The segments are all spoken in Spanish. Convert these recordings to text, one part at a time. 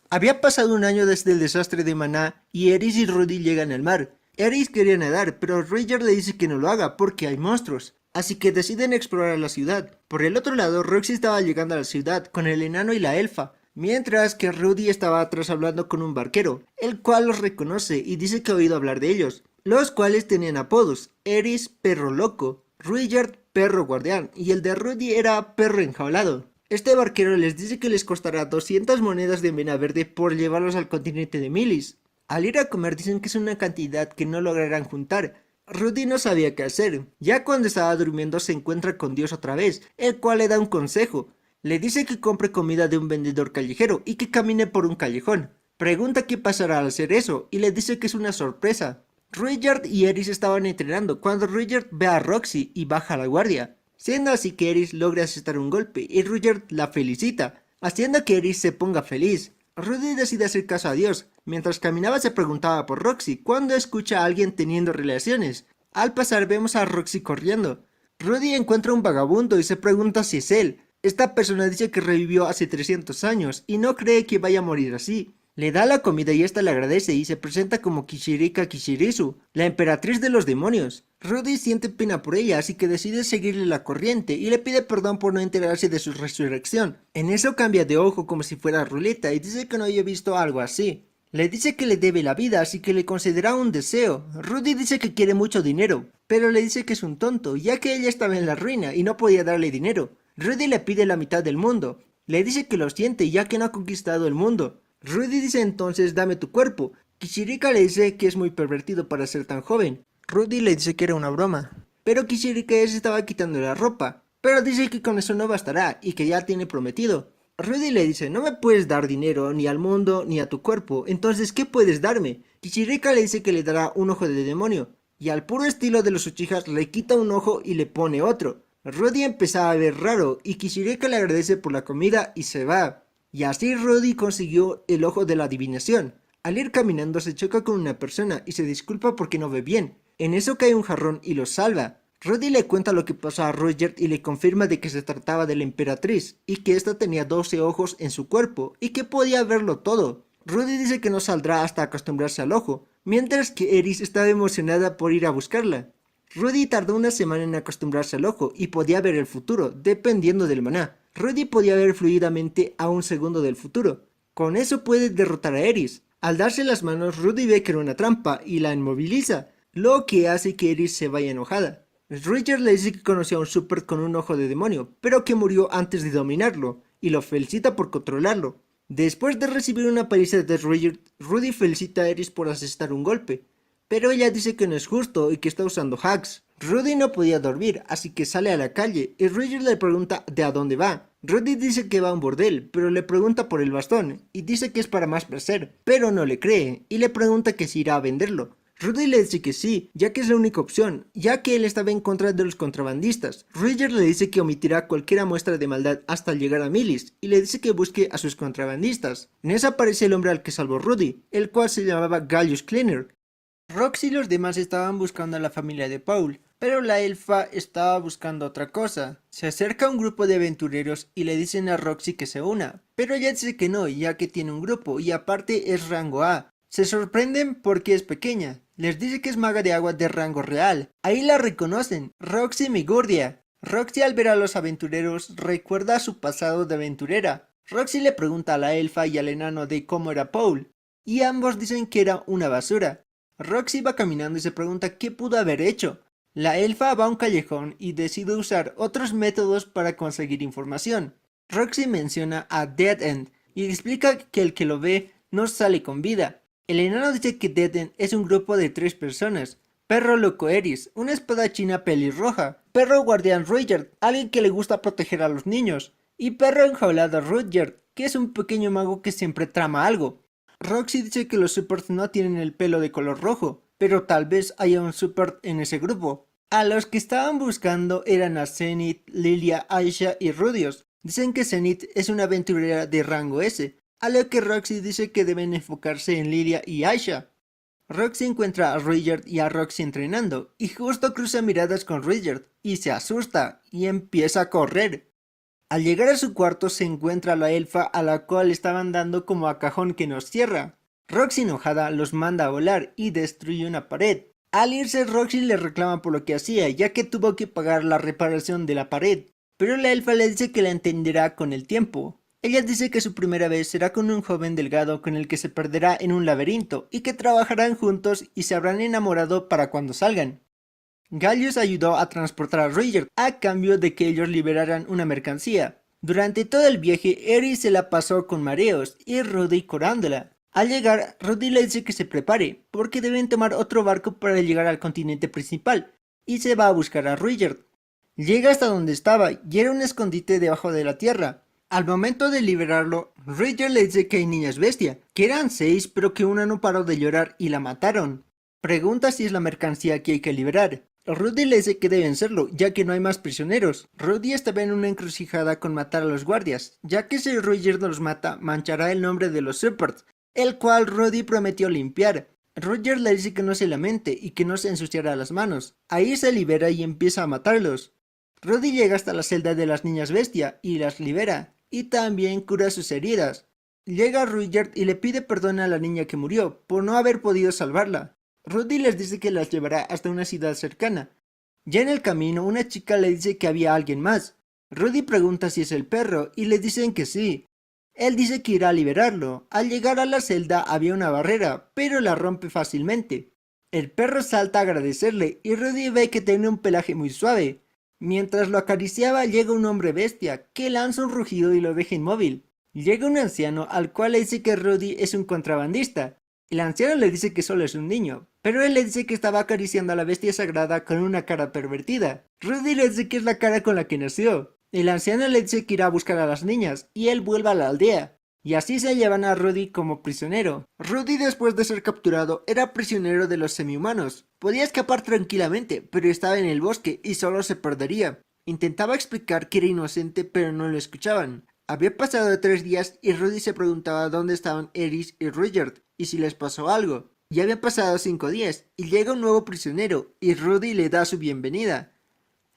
Había pasado un año desde el desastre de Maná y Eris y Rudy llegan al mar. Eris quería nadar, pero Roger le dice que no lo haga porque hay monstruos. Así que deciden explorar la ciudad. Por el otro lado, Roxy estaba llegando a la ciudad con el enano y la elfa, mientras que Rudy estaba atrás hablando con un barquero, el cual los reconoce y dice que ha oído hablar de ellos, los cuales tenían apodos: Eris, perro loco; Rudyard, perro guardián, y el de Rudy era perro enjaulado. Este barquero les dice que les costará 200 monedas de mena verde por llevarlos al continente de Milis. Al ir a comer dicen que es una cantidad que no lograrán juntar. Rudy no sabía qué hacer. Ya cuando estaba durmiendo se encuentra con Dios otra vez, el cual le da un consejo. Le dice que compre comida de un vendedor callejero y que camine por un callejón. Pregunta qué pasará al hacer eso y le dice que es una sorpresa. Rudyard y Eris estaban entrenando cuando Rudyard ve a Roxy y baja la guardia, siendo así que Eris logra asestar un golpe y Rudyard la felicita, haciendo que Eris se ponga feliz. Rudy decide hacer caso a Dios. Mientras caminaba se preguntaba por Roxy cuando escucha a alguien teniendo relaciones. Al pasar vemos a Roxy corriendo. Rudy encuentra un vagabundo y se pregunta si es él. Esta persona dice que revivió hace 300 años y no cree que vaya a morir así. Le da la comida y esta le agradece y se presenta como Kishirika Kishirisu, la emperatriz de los demonios. Rudy siente pena por ella, así que decide seguirle la corriente y le pide perdón por no enterarse de su resurrección. En eso cambia de ojo como si fuera ruleta y dice que no había visto algo así. Le dice que le debe la vida, así que le concederá un deseo. Rudy dice que quiere mucho dinero, pero le dice que es un tonto, ya que ella estaba en la ruina y no podía darle dinero. Rudy le pide la mitad del mundo. Le dice que lo siente, ya que no ha conquistado el mundo. Rudy dice entonces: dame tu cuerpo. Kishirika le dice que es muy pervertido para ser tan joven. Rudy le dice que era una broma, pero Kishirika ya se estaba quitando la ropa, pero dice que con eso no bastará y que ya tiene prometido. Rudy le dice: no me puedes dar dinero ni al mundo ni a tu cuerpo, entonces ¿qué puedes darme? Kishirika le dice que le dará un ojo de demonio, y al puro estilo de los Uchihas le quita un ojo y le pone otro. Rudy empezaba a ver raro y Kishirika le agradece por la comida y se va. Y así Rudy consiguió el ojo de la adivinación. Al ir caminando se choca con una persona y se disculpa porque no ve bien. En eso cae un jarrón y lo salva. Rudy le cuenta lo que pasó a Roger y le confirma de que se trataba de la emperatriz y que ésta tenía 12 ojos en su cuerpo y que podía verlo todo. Rudy dice que no saldrá hasta acostumbrarse al ojo, mientras que Eris estaba emocionada por ir a buscarla. Rudy tardó una semana en acostumbrarse al ojo y podía ver el futuro, dependiendo del maná. Rudy podía ver fluidamente a un segundo del futuro. Con eso puede derrotar a Eris. Al darse las manos, Rudy ve que era una trampa y la inmoviliza, lo que hace que Eris se vaya enojada. Roger le dice que conoció a un super con un ojo de demonio, pero que murió antes de dominarlo, y lo felicita por controlarlo. Después de recibir una paliza de Roger, Rudy felicita a Eris por asestar un golpe, pero ella dice que no es justo y que está usando hacks. Rudy no podía dormir, así que sale a la calle y Roger le pregunta de a dónde va. Rudy dice que va a un bordel, pero le pregunta por el bastón y dice que es para más placer, pero no le cree y le pregunta que si irá a venderlo. Rudy le dice que sí, ya que es la única opción, ya que él estaba en contra de los contrabandistas. Roger le dice que omitirá cualquier muestra de maldad hasta llegar a Milis y le dice que busque a sus contrabandistas. En eso aparece el hombre al que salvó Rudy, el cual se llamaba Gallius Cleaner. Rox y los demás estaban buscando a la familia de Paul, pero la elfa estaba buscando otra cosa. Se acerca un grupo de aventureros y le dicen a Roxy que se una, pero ella dice que no, ya que tiene un grupo y aparte es rango A. Se sorprenden porque es pequeña. Les dice que es maga de agua de rango real. Ahí la reconocen: Roxy Migurdia. Roxy, al ver a los aventureros, recuerda su pasado de aventurera. Roxy le pregunta a la elfa y al enano de cómo era Paul, y ambos dicen que era una basura. Roxy va caminando y se pregunta qué pudo haber hecho. La elfa va a un callejón y decide usar otros métodos para conseguir información. Roxy menciona a Dead End y explica que el que lo ve no sale con vida. El enano dice que Dead End es un grupo de 3 personas: perro loco Eris, una espada china pelirroja, perro guardián Rudyard, alguien que le gusta proteger a los niños, y perro enjaulado Rudyard, que es un pequeño mago que siempre trama algo. Roxy dice que los supers no tienen el pelo de color rojo, pero tal vez haya un super en ese grupo. A los que estaban buscando eran a Zenith, Lilia, Aisha y Rudios. Dicen que Zenith es una aventurera de rango S, a lo que Roxy dice que deben enfocarse en Lilia y Aisha. Roxy encuentra a Rudyard y a Roxy entrenando, y justo cruza miradas con Rudyard, y se asusta, y empieza a correr. Al llegar a su cuarto se encuentra a la elfa a la cual estaban dando como a cajón que nos cierra. Roxy enojada los manda a volar y destruye una pared. Al irse Roxy le reclama por lo que hacía ya que tuvo que pagar la reparación de la pared, pero la elfa le dice que la entenderá con el tiempo. Ella dice que su primera vez será con un joven delgado con el que se perderá en un laberinto y que trabajarán juntos y se habrán enamorado para cuando salgan. Gallius ayudó a transportar a Roger a cambio de que ellos liberaran una mercancía. Durante todo el viaje, Eris se la pasó con mareos y Rudy corándola. Al llegar, Rudy le dice que se prepare, porque deben tomar otro barco para llegar al continente principal, y se va a buscar a Roger. Llega hasta donde estaba y era un escondite debajo de la tierra. Al momento de liberarlo, Roger le dice que hay niñas bestia, que eran 6 pero que una no paró de llorar y la mataron. Pregunta si es la mercancía que hay que liberar. Rudy le dice que deben serlo, ya que no hay más prisioneros. Rudy estaba en una encrucijada con matar a los guardias, ya que si Roger no los mata, manchará el nombre de los Shepherds, el cual Rudy prometió limpiar. Roger le dice que no se lamente y que no se ensuciará las manos. Ahí se libera y empieza a matarlos. Rudy llega hasta la celda de las niñas bestia y las libera, y también cura sus heridas. Llega Roger y le pide perdón a la niña que murió, por no haber podido salvarla. Rudy les dice que las llevará hasta una ciudad cercana. Ya en el camino, una chica le dice que había alguien más. Rudy pregunta si es el perro y le dicen que sí. Él dice que irá a liberarlo. Al llegar a la celda había una barrera, pero la rompe fácilmente. El perro salta a agradecerle y Rudy ve que tiene un pelaje muy suave. Mientras lo acariciaba llega un hombre bestia, que lanza un rugido y lo deja inmóvil. Llega un anciano al cual le dice que Rudy es un contrabandista. El anciano le dice que solo es un niño, pero él le dice que estaba acariciando a la bestia sagrada con una cara pervertida. Rudy le dice que es la cara con la que nació. El anciano le dice que irá a buscar a las niñas, y él vuelve a la aldea. Y así se llevan a Rudy como prisionero. Rudy, después de ser capturado, era prisionero de los semihumanos. Podía escapar tranquilamente, pero estaba en el bosque y solo se perdería. Intentaba explicar que era inocente, pero no lo escuchaban. Había pasado 3 días y Rudy se preguntaba dónde estaban Eris y Roger, y si les pasó algo. Ya habían pasado 5 días, y llega un nuevo prisionero, y Rudy le da su bienvenida.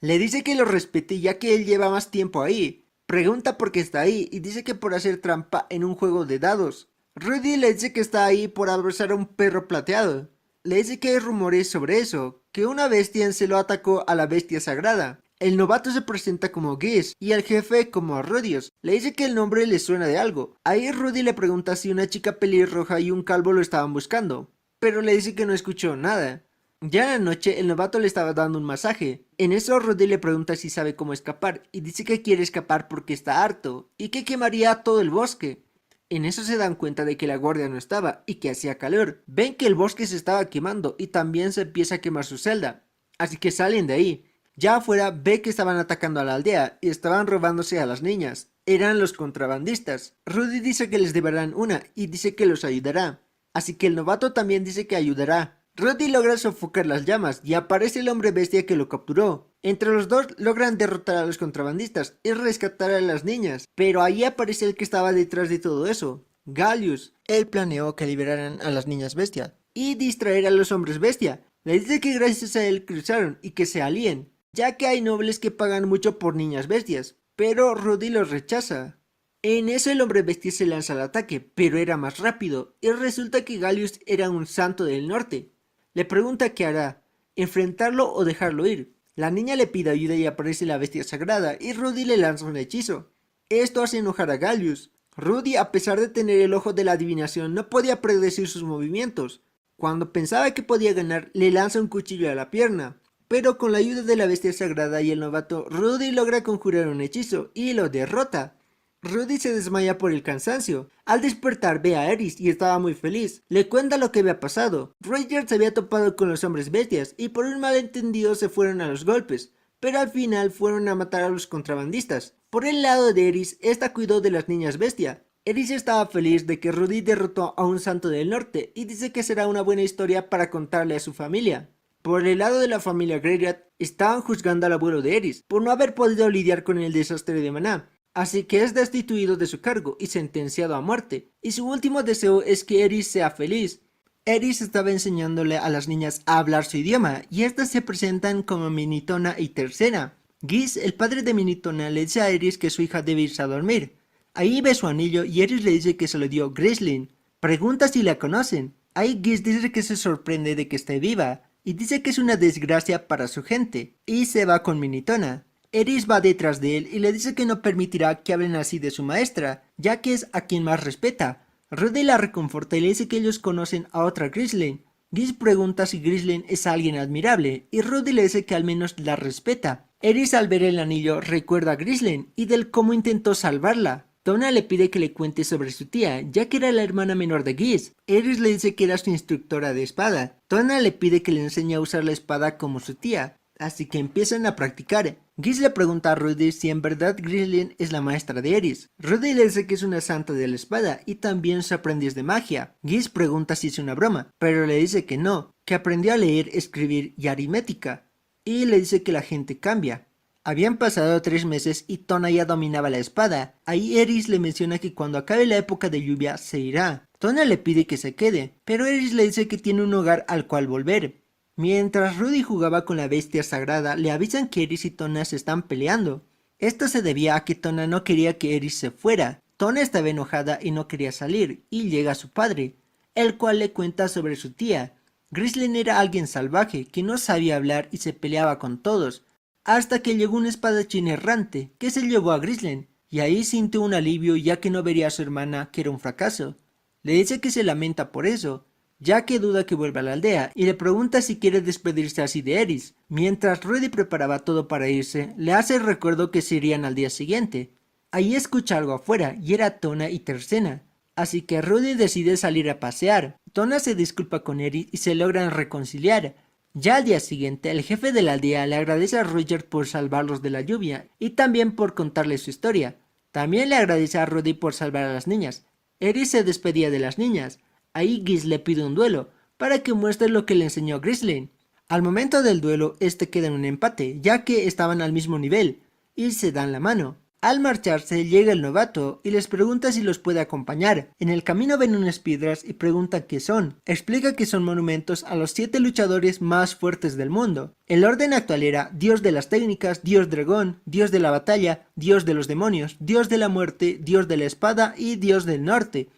Le dice que lo respete ya que él lleva más tiempo ahí. Pregunta por qué está ahí, y dice que por hacer trampa en un juego de dados. Rudy le dice que está ahí por abrazar a un perro plateado. Le dice que hay rumores sobre eso, que una bestia en celo atacó a la bestia sagrada. El novato se presenta como Geese y el jefe como Arrodios. Le dice que el nombre le suena de algo. Ahí Rudy le pregunta si una chica pelirroja y un calvo lo estaban buscando, pero le dice que no escuchó nada. Ya en la noche el novato le estaba dando un masaje. En eso Rudy le pregunta si sabe cómo escapar y dice que quiere escapar porque está harto y que quemaría todo el bosque. En eso se dan cuenta de que la guardia no estaba y que hacía calor. Ven que el bosque se estaba quemando y también se empieza a quemar su celda. Así que salen de ahí. Ya afuera ve que estaban atacando a la aldea y estaban robándose a las niñas. Eran los contrabandistas. Rudy dice que les deberán una y dice que los ayudará. Así que el novato también dice que ayudará. Rudy logra sofocar las llamas y aparece el hombre bestia que lo capturó. Entre los dos logran derrotar a los contrabandistas y rescatar a las niñas. Pero ahí aparece el que estaba detrás de todo eso, Gallius. Él planeó que liberaran a las niñas bestia y distraer a los hombres bestia. Les dice que gracias a él cruzaron y que se alíen, ya que hay nobles que pagan mucho por niñas bestias, pero Rudy los rechaza. En eso el hombre bestia se lanza al ataque, pero era más rápido, y resulta que Gallius era un santo del norte. Le pregunta qué hará, enfrentarlo o dejarlo ir. La niña le pide ayuda y aparece la bestia sagrada, y Rudy le lanza un hechizo. Esto hace enojar a Gallius. Rudy, a pesar de tener el ojo de la adivinación, no podía predecir sus movimientos. Cuando pensaba que podía ganar, le lanza un cuchillo a la pierna. Pero con la ayuda de la bestia sagrada y el novato, Rudy logra conjurar un hechizo y lo derrota. Rudy se desmaya por el cansancio. Al despertar ve a Eris y estaba muy feliz. Le cuenta lo que había pasado. Roger se había topado con los hombres bestias y por un malentendido se fueron a los golpes, pero al final fueron a matar a los contrabandistas. Por el lado de Eris, esta cuidó de las niñas bestia. Eris estaba feliz de que Rudy derrotó a un santo del norte y dice que será una buena historia para contarle a su familia. Por el lado de la familia Greyrat, estaban juzgando al abuelo de Eris por no haber podido lidiar con el desastre de Maná, así que es destituido de su cargo y sentenciado a muerte, y su último deseo es que Eris sea feliz. Eris estaba enseñándole a las niñas a hablar su idioma, y estas se presentan como Minitona y Tercera. Geese, el padre de Minitona, le dice a Eris que su hija debe irse a dormir. Ahí ve su anillo y Eris le dice que se lo dio Grisling. Pregunta si la conocen. Ahí Geese dice que se sorprende de que esté viva y dice que es una desgracia para su gente, y se va con Minitona. Eris va detrás de él y le dice que no permitirá que hablen así de su maestra, ya que es a quien más respeta. Rudy la reconforta y le dice que ellos conocen a otra Grisling. Geese pregunta si Grisling es alguien admirable, y Rudy le dice que al menos la respeta. Eris, al ver el anillo, recuerda a Grisling y del cómo intentó salvarla. Tona le pide que le cuente sobre su tía, ya que era la hermana menor de Geese. Eris le dice que era su instructora de espada. Tona le pide que le enseñe a usar la espada como su tía, así que empiezan a practicar. Geese le pregunta a Rudy si en verdad Grisling es la maestra de Eris. Rudy le dice que es una santa de la espada y también su aprendiz de magia. Geese pregunta si es una broma, pero le dice que no, que aprendió a leer, escribir y aritmética, y le dice que la gente cambia. Habían pasado 3 meses y Tona ya dominaba la espada. Ahí Eris le menciona que cuando acabe la época de lluvia se irá. Tona le pide que se quede, pero Eris le dice que tiene un hogar al cual volver. Mientras Rudy jugaba con la bestia sagrada, le avisan que Eris y Tona se están peleando. Esto se debía a que Tona no quería que Eris se fuera. Tona estaba enojada y no quería salir, y llega su padre, el cual le cuenta sobre su tía. Grisling era alguien salvaje, que no sabía hablar y se peleaba con todos, hasta que llegó un espadachín errante, que se llevó a Grisling, y ahí sintió un alivio ya que no vería a su hermana, que era un fracaso. Le dice que se lamenta por eso, ya que duda que vuelva a la aldea, y le pregunta si quiere despedirse así de Eris. Mientras Rudy preparaba todo para irse, le hace el recuerdo que se irían al día siguiente. Ahí escucha algo afuera, y era Tona y Tersena, así que Rudy decide salir a pasear. Tona se disculpa con Eris y se logran reconciliar. Ya al día siguiente, el jefe de la aldea le agradece a Roger por salvarlos de la lluvia, y también por contarle su historia. También le agradece a Rudy por salvar a las niñas. Eris se despedía de las niñas. Ahí Geese le pide un duelo, para que muestre lo que le enseñó Grisling. Al momento del duelo, este queda en un empate, ya que estaban al mismo nivel, y se dan la mano. Al marcharse, llega el novato y les pregunta si los puede acompañar. En el camino ven unas piedras y pregunta qué son. Explica que son monumentos a los 7 luchadores más fuertes del mundo. El orden actual era Dios de las técnicas, Dios dragón, Dios de la batalla, Dios de los demonios, Dios de la muerte, Dios de la espada y Dios del norte.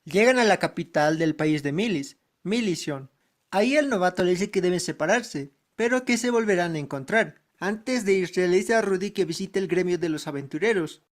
Llegan a la capital del país de Milition. Ahí el novato le dice que deben separarse, pero que se volverán a encontrar. Antes de irse le dice a Rudy que visite el gremio de los aventureros.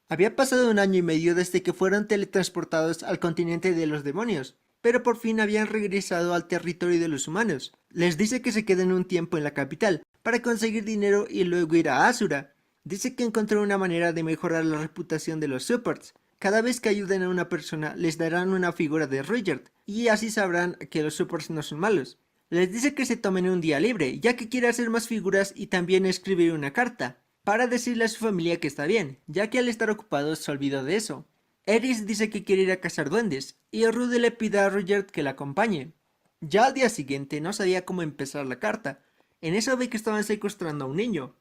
Había pasado 1 año y medio desde que fueron teletransportados al continente de los demonios, pero por fin habían regresado al territorio de los humanos. Les dice que se queden un tiempo en la capital para conseguir dinero y luego ir a Asura. Dice que encontró una manera de mejorar la reputación de los supports. Cada vez que ayuden a una persona les darán una figura de Roger, y así sabrán que los supports no son malos. Les dice que se tomen un día libre, ya que quiere hacer más figuras y también escribir una carta, para decirle a su familia que está bien, ya que al estar ocupados se olvidó de eso. Eris dice que quiere ir a cazar duendes, y Rudy le pide a Roger que la acompañe. Ya al día siguiente no sabía cómo empezar la carta. En eso ve que estaban secuestrando a un niño.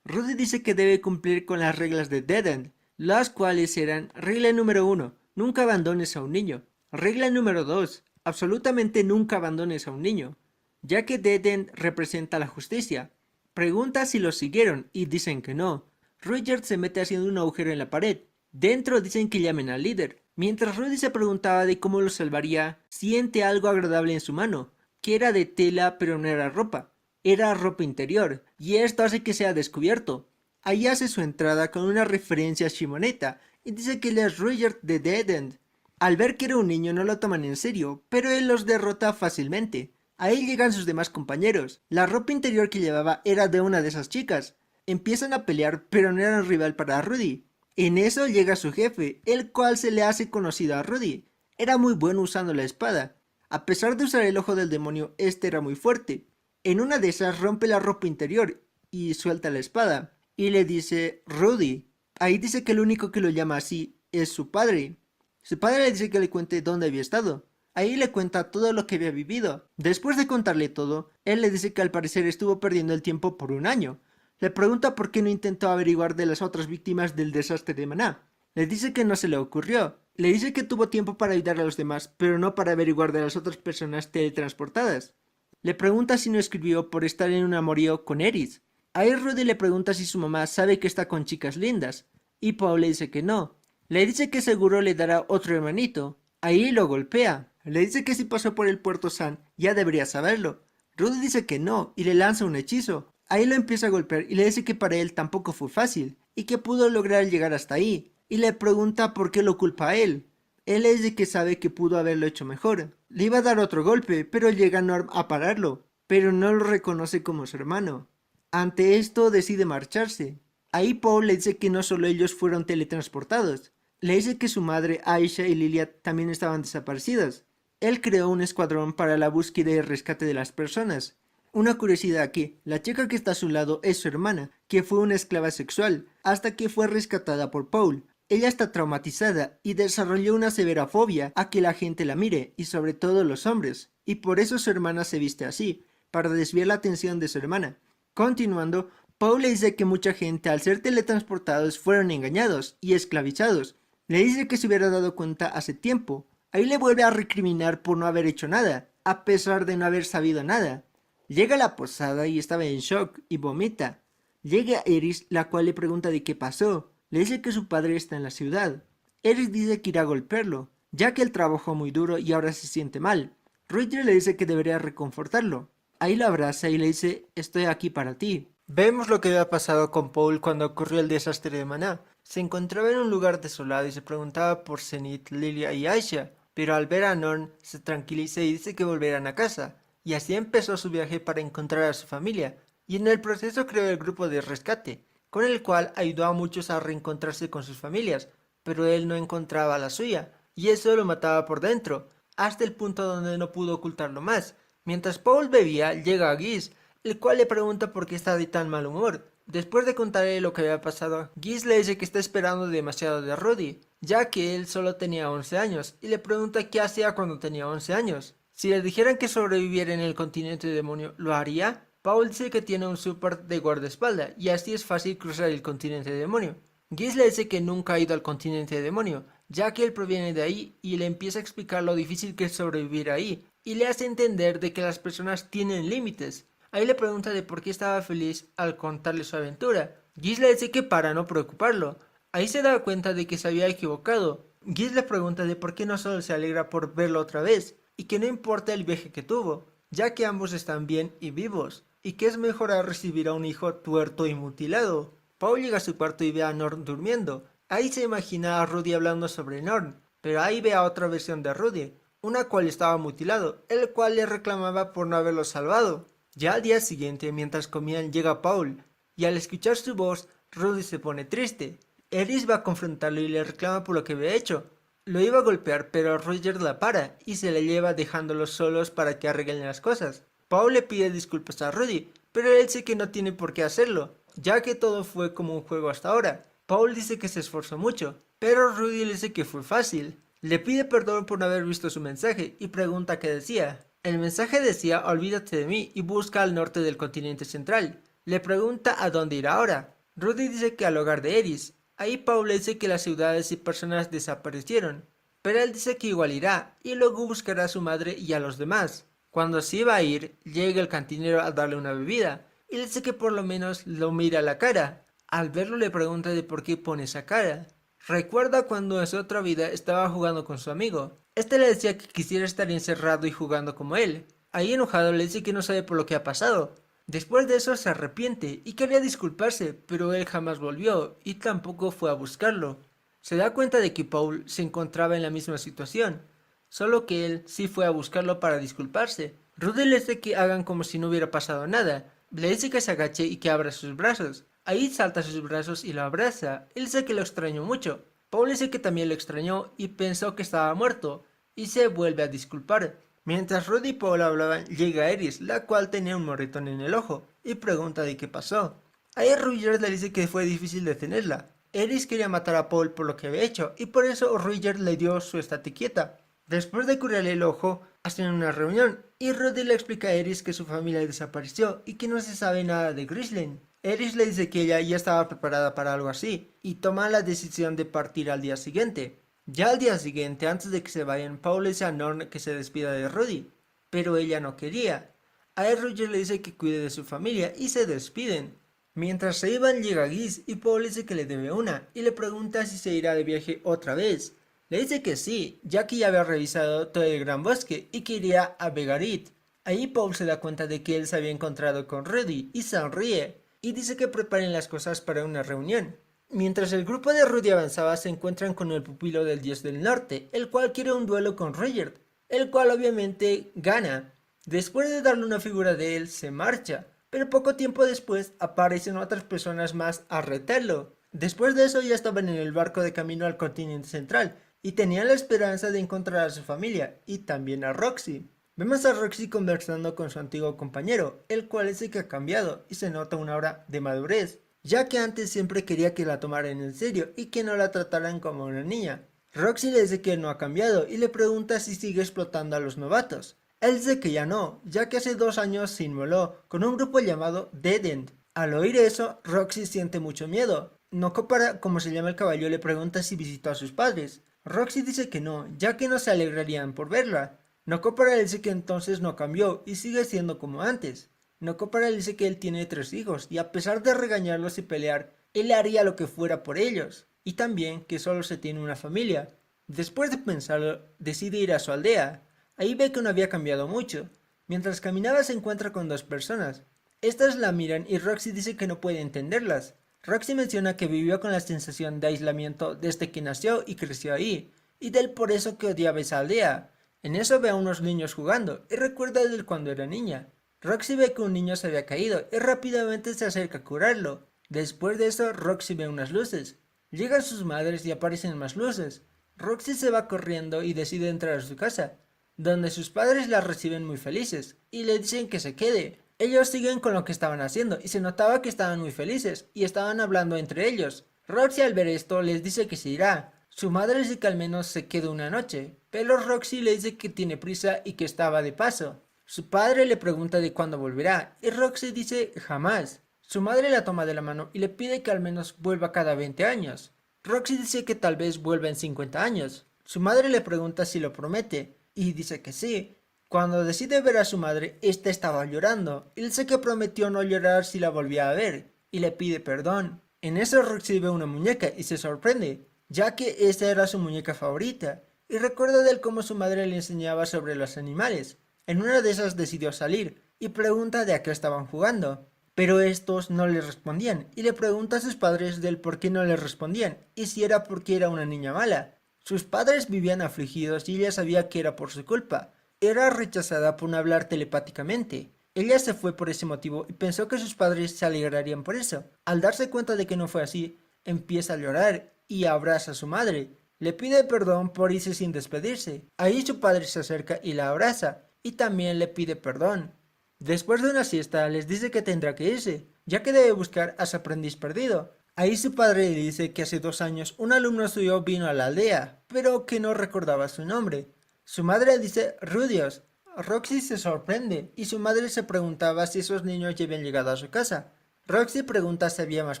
Rudy dice que debe cumplir con las reglas de Dead End, las cuales eran: regla número 1, nunca abandones a un niño. Regla número 2, absolutamente nunca abandones a un niño, ya que Dead End representa la justicia. Pregunta si lo siguieron y dicen que no. Roger se mete haciendo un agujero en la pared. Dentro dicen que llamen al líder. Mientras Rudy se preguntaba de cómo lo salvaría, siente algo agradable en su mano, que era de tela pero no era ropa. Era ropa interior, y esto hace que sea descubierto. Ahí hace su entrada con una referencia a Shimoneta, y dice que él es Roger de Dead End. Al ver que era un niño no lo toman en serio, pero él los derrota fácilmente. Ahí llegan sus demás compañeros. La ropa interior que llevaba era de una de esas chicas. Empiezan a pelear, pero no eran rival para Rudy. En eso llega su jefe, el cual se le hace conocido a Rudy. Era muy bueno usando la espada. A pesar de usar el ojo del demonio, este era muy fuerte. En una de esas rompe la ropa interior y suelta la espada. Y le dice Rudy. Ahí dice que el único que lo llama así es su padre. Su padre le dice que le cuente dónde había estado. Ahí le cuenta todo lo que había vivido. Después de contarle todo, él le dice que al parecer estuvo perdiendo el tiempo por 1 año. Le pregunta por qué no intentó averiguar de las otras víctimas del desastre de Maná. Le dice que no se le ocurrió. Le dice que tuvo tiempo para ayudar a los demás, pero no para averiguar de las otras personas teletransportadas. Le pregunta si no escribió por estar en un amorío con Eris. Ahí Rudy le pregunta si su mamá sabe que está con chicas lindas, y Paul le dice que no. Le dice que seguro le dará otro hermanito. Ahí lo golpea. Le dice que si pasó por el Puerto San ya debería saberlo. Rudy dice que no y le lanza un hechizo. Ahí lo empieza a golpear y le dice que para él tampoco fue fácil y que pudo lograr llegar hasta ahí. Y le pregunta por qué lo culpa a él. Él le dice que sabe que pudo haberlo hecho mejor. Le iba a dar otro golpe, pero llega Norm a pararlo, pero no lo reconoce como su hermano. Ante esto decide marcharse. Ahí Paul le dice que no solo ellos fueron teletransportados. Le dice que su madre, Aisha y Lilia también estaban desaparecidas. Él creó un escuadrón para la búsqueda y rescate de las personas. Una curiosidad aquí, la chica que está a su lado es su hermana, que fue una esclava sexual, hasta que fue rescatada por Paul. Ella está traumatizada y desarrolló una severa fobia a que la gente la mire, y sobre todo los hombres, y por eso su hermana se viste así, para desviar la atención de su hermana. Continuando, Paul le dice que mucha gente al ser teletransportados fueron engañados y esclavizados. Le dice que se hubiera dado cuenta hace tiempo. Ahí le vuelve a recriminar por no haber hecho nada, a pesar de no haber sabido nada. Llega a la posada y estaba en shock y vomita. Llega Eris, la cual le pregunta de qué pasó. Le dice que su padre está en la ciudad. Eris dice que irá a golpearlo, ya que él trabajó muy duro y ahora se siente mal. Roger le dice que debería reconfortarlo. Ahí lo abraza y le dice, estoy aquí para ti. Vemos lo que había pasado con Paul cuando ocurrió el desastre de Maná. Se encontraba en un lugar desolado y se preguntaba por Zenith, Lilia y Aisha, pero al ver a Norn se tranquiliza y dice que volverán a casa. Y así empezó su viaje para encontrar a su familia, y en el proceso creó el grupo de rescate, con el cual ayudó a muchos a reencontrarse con sus familias, pero él no encontraba la suya, y eso lo mataba por dentro, hasta el punto donde no pudo ocultarlo más. Mientras Paul bebía, llega Giz, el cual le pregunta por qué está de tan mal humor. Después de contarle lo que había pasado, Giz le dice que está esperando demasiado de Rudy, ya que él solo tenía 11 años, y le pregunta qué hacía cuando tenía 11 años. Si le dijeran que sobreviviera en el continente demonio, ¿lo haría? Paul dice que tiene un super de guardaespaldas, y así es fácil cruzar el continente demonio. Giz le dice que nunca ha ido al continente demonio, ya que él proviene de ahí, y le empieza a explicar lo difícil que es sobrevivir ahí, y le hace entender de que las personas tienen límites. Ahí le pregunta de por qué estaba feliz al contarle su aventura. Giz le dice que para no preocuparlo. Ahí se da cuenta de que se había equivocado. Giz le pregunta de por qué no solo se alegra por verlo otra vez, y que no importa el viaje que tuvo, ya que ambos están bien y vivos, y que es mejor a recibir a un hijo tuerto y mutilado. Paul llega a su cuarto y ve a Norn durmiendo. Ahí se imagina a Rudy hablando sobre Norn, pero ahí ve a otra versión de Rudy, una cual estaba mutilado, el cual le reclamaba por no haberlo salvado. Ya al día siguiente, mientras comían, llega Paul, y al escuchar su voz, Rudy se pone triste. Eris va a confrontarlo y le reclama por lo que había hecho. Lo iba a golpear, pero Roger la para y se la lleva dejándolos solos para que arreglen las cosas. Paul le pide disculpas a Rudy, pero él dice que no tiene por qué hacerlo, ya que todo fue como un juego hasta ahora. Paul dice que se esforzó mucho, pero Rudy le dice que fue fácil. Le pide perdón por no haber visto su mensaje y pregunta qué decía. El mensaje decía olvídate de mí y busca al norte del continente central. Le pregunta a dónde ir ahora. Rudy dice que al hogar de Eris. Ahí Paul le dice que las ciudades y personas desaparecieron, pero él dice que igual irá y luego buscará a su madre y a los demás. Cuando se iba a ir, llega el cantinero a darle una bebida y le dice que por lo menos lo mira a la cara. Al verlo le pregunta de por qué pone esa cara. Recuerda cuando en su otra vida estaba jugando con su amigo. Este le decía que quisiera estar encerrado y jugando como él. Ahí enojado le dice que no sabe por lo que ha pasado. Después de eso se arrepiente y quería disculparse, pero él jamás volvió y tampoco fue a buscarlo. Se da cuenta de que Paul se encontraba en la misma situación, solo que él sí fue a buscarlo para disculparse. Rudy le dice que hagan como si no hubiera pasado nada. Le dice que se agache y que abra sus brazos. Ahí salta a sus brazos y lo abraza. Él dice que lo extrañó mucho. Paul dice que también lo extrañó y pensó que estaba muerto, y se vuelve a disculpar. Mientras Rudy y Paul hablaban, llega Eris, la cual tenía un moretón en el ojo, y pregunta de qué pasó. Ahí Roger le dice que fue difícil detenerla. Eris quería matar a Paul por lo que había hecho, y por eso Roger le dio su estate quieta. Después de curarle el ojo, hacen una reunión, y Rudy le explica a Eris que su familia desapareció y que no se sabe nada de Grisling. Eris le dice que ella ya estaba preparada para algo así, y toma la decisión de partir al día siguiente. Ya al día siguiente, antes de que se vayan, Paul le dice a Norn que se despida de Rudy, pero ella no quería. A él Roger le dice que cuide de su familia y se despiden. Mientras se iban llega Giz y Paul dice que le debe una y le pregunta si se irá de viaje otra vez. Le dice que sí, ya que ya había revisado todo el gran bosque y que iría a Begarit. Ahí Paul se da cuenta de que él se había encontrado con Rudy y sonríe y dice que preparen las cosas para una reunión. Mientras el grupo de Rudy avanzaba se encuentran con el pupilo del dios del norte, el cual quiere un duelo con Roger, el cual obviamente gana. Después de darle una figura de él, se marcha, pero poco tiempo después aparecen otras personas más a retarlo. Después de eso ya estaban en el barco de camino al continente central y tenían la esperanza de encontrar a su familia y también a Roxy. Vemos a Roxy conversando con su antiguo compañero, el cual dice que ha cambiado y se nota una aura de madurez, ya que antes siempre quería que la tomaran en serio y que no la trataran como una niña. Roxy le dice que no ha cambiado y le pregunta si sigue explotando a los novatos. Él dice que ya no, ya que hace 2 años se inmoló con un grupo llamado Dead End. Al oír eso, Roxy siente mucho miedo. Noko, como se llama el caballo, le pregunta si visitó a sus padres. Roxy dice que no, ya que no se alegrarían por verla. Noko le dice que entonces no cambió y sigue siendo como antes. Noko le dice que él tiene 3 hijos y a pesar de regañarlos y pelear, él haría lo que fuera por ellos. Y también que solo se tiene una familia. Después de pensarlo, decide ir a su aldea. Ahí ve que no había cambiado mucho. Mientras caminaba se encuentra con 2 personas. Estas la miran y Roxy dice que no puede entenderlas. Roxy menciona que vivió con la sensación de aislamiento desde que nació y creció ahí, y del por eso que odiaba esa aldea. En eso ve a unos niños jugando y recuerda de cuando era niña. Roxy ve que un niño se había caído y rápidamente se acerca a curarlo. Después de eso Roxy ve unas luces. Llegan sus madres y aparecen más luces. Roxy se va corriendo y decide entrar a su casa, donde sus padres la reciben muy felices y le dicen que se quede. Ellos siguen con lo que estaban haciendo y se notaba que estaban muy felices y estaban hablando entre ellos. Roxy al ver esto les dice que se irá. Su madre dice que al menos se quede una noche, pero Roxy le dice que tiene prisa y que estaba de paso. Su padre le pregunta de cuándo volverá y Roxy dice jamás. Su madre la toma de la mano y le pide que al menos vuelva cada 20 años. Roxy dice que tal vez vuelva en 50 años. Su madre le pregunta si lo promete y dice que sí. Cuando decide ver a su madre, esta estaba llorando y dice que prometió no llorar si la volvía a ver y le pide perdón. En eso Roxy ve una muñeca y se sorprende, ya que esa era su muñeca favorita y recuerda de él cómo su madre le enseñaba sobre los animales. En una de esas decidió salir y pregunta de a qué estaban jugando, pero estos no le respondían y le pregunta a sus padres del por qué no le respondían y si era porque era una niña mala. Sus padres vivían afligidos y ella sabía que era por su culpa. Era rechazada por no hablar telepáticamente. Ella se fue por ese motivo y pensó que sus padres se alegrarían por eso. Al darse cuenta de que no fue así, empieza a llorar y abraza a su madre. Le pide perdón por irse sin despedirse. Ahí su padre se acerca y la abraza y también le pide perdón. Después de una siesta les dice que tendrá que irse, ya que debe buscar a su aprendiz perdido. Ahí su padre le dice que hace 2 años un alumno suyo vino a la aldea, pero que no recordaba su nombre. Su madre dice Rudios. Roxy se sorprende y su madre se preguntaba si esos niños ya habían llegado a su casa. Roxy pregunta si había más